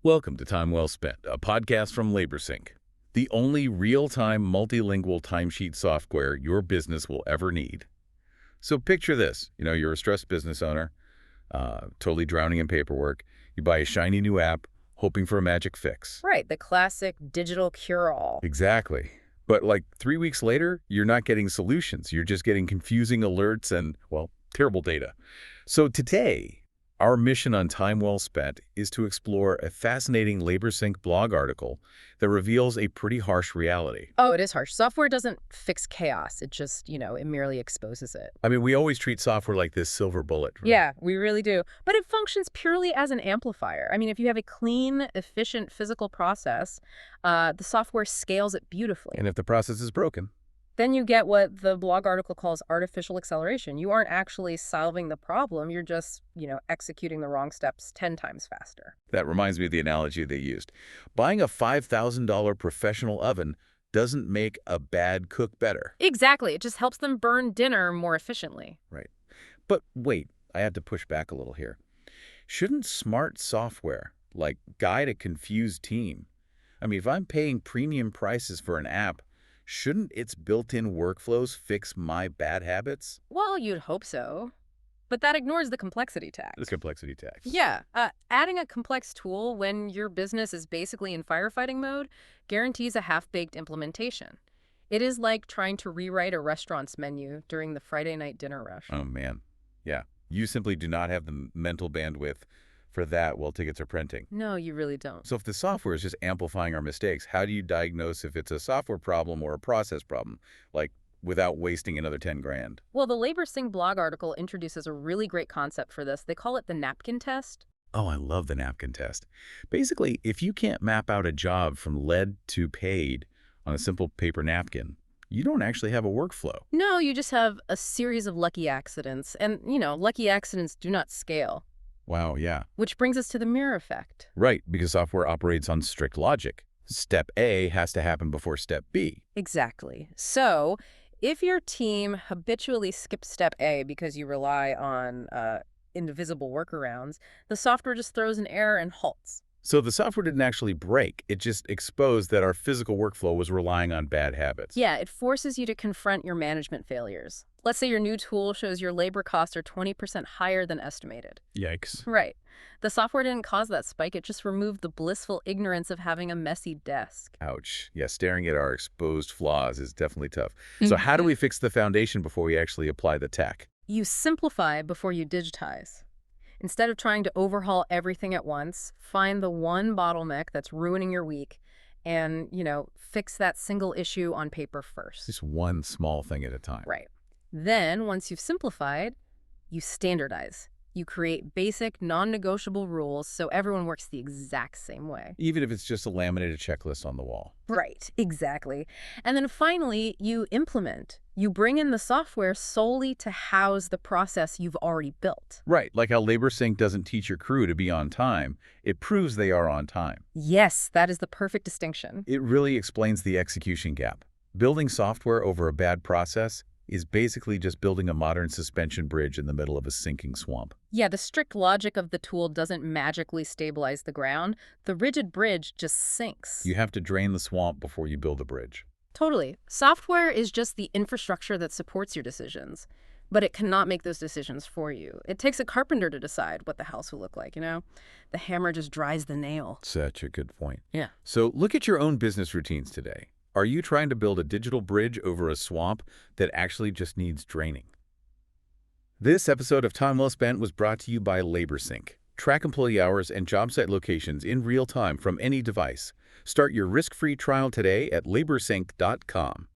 Welcome to Time Well Spent, a podcast from LaborSync, the only real-time multilingual timesheet software your business will ever need. So picture this, you're a stressed business owner, totally drowning in paperwork. You buy a shiny new app, hoping for a magic fix. Right, the classic digital cure-all. Exactly. But like 3 weeks later, you're not getting solutions. You're just getting confusing alerts and, well, terrible data. So today, our mission on Time Well Spent is to explore a fascinating LaborSync blog article that reveals a pretty harsh reality. Oh, it is harsh. Software doesn't fix chaos. It just, it merely exposes it. I mean, we always treat software like this silver bullet. Right? Yeah, we really do. But it functions purely as an amplifier. I mean, if you have a clean, efficient physical process, the software scales it beautifully. And if the process is broken, then you get what the blog article calls artificial acceleration. You aren't actually solving the problem. You're just, executing the wrong steps 10 times faster. that reminds me of the analogy they used. Buying a $5,000 professional oven doesn't make a bad cook better. Exactly. It just helps them burn dinner more efficiently. Right. But wait, I had to push back a little here. Shouldn't smart software, like guide a confused team? I mean, if I'm paying premium prices for an app, shouldn't its built-in workflows fix my bad habits? Well, you'd hope so. But that ignores the complexity tax. The complexity tax. Yeah, adding a complex tool when your business is basically in firefighting mode guarantees a half-baked implementation. It is like trying to rewrite a restaurant's menu during the Friday night dinner rush. Oh, man. Yeah. You simply do not have the mental bandwidth for that while tickets are printing. No, you really don't. So if the software is just amplifying our mistakes, how do you diagnose if it's a software problem or a process problem, like without wasting another 10 grand? Well, the LaborSync blog article introduces a really great concept for this. They call it the napkin test. Oh, I love the napkin test. Basically, if you can't map out a job from lead to paid on a simple paper napkin, you don't actually have a workflow. No, you just have a series of lucky accidents. And, lucky accidents do not scale. Wow, yeah. Which brings us to the mirror effect. Right, because software operates on strict logic. Step A has to happen before step B. Exactly. So if your team habitually skips step A because you rely on indivisible workarounds, the software just throws an error and halts. So the software didn't actually break. It just exposed that our physical workflow was relying on bad habits. Yeah, it forces you to confront your management failures. Let's say your new tool shows your labor costs are 20% higher than estimated. Yikes. Right. The software didn't cause that spike. It just removed the blissful ignorance of having a messy desk. Ouch. Yeah, staring at our exposed flaws is definitely tough. So how do we fix the foundation before we actually apply the tech? You simplify before you digitize. Instead of trying to overhaul everything at once, find the one bottleneck that's ruining your week and, fix that single issue on paper first. Just one small thing at a time. Right. Then, once you've simplified, you standardize. You create basic, non-negotiable rules so everyone works the exact same way. Even if it's just a laminated checklist on the wall. Right, exactly. And then finally, you implement. You bring in the software solely to house the process you've already built. Right, like how LaborSync doesn't teach your crew to be on time. It proves they are on time. Yes, that is the perfect distinction. It really explains the execution gap. Building software over a bad process is basically just building a modern suspension bridge in the middle of a sinking swamp. Yeah, the strict logic of the tool doesn't magically stabilize the ground. The rigid bridge just sinks. You have to drain the swamp before you build a bridge. Totally. Software is just the infrastructure that supports your decisions, but it cannot make those decisions for you. It takes a carpenter to decide what the house will look like, The hammer just dries the nail. Such a good point. Yeah. So look at your own business routines today. Are you trying to build a digital bridge over a swamp that actually just needs draining? This episode of Time Well Spent was brought to you by LaborSync. Track employee hours and job site locations in real time from any device. Start your risk-free trial today at laborsync.com.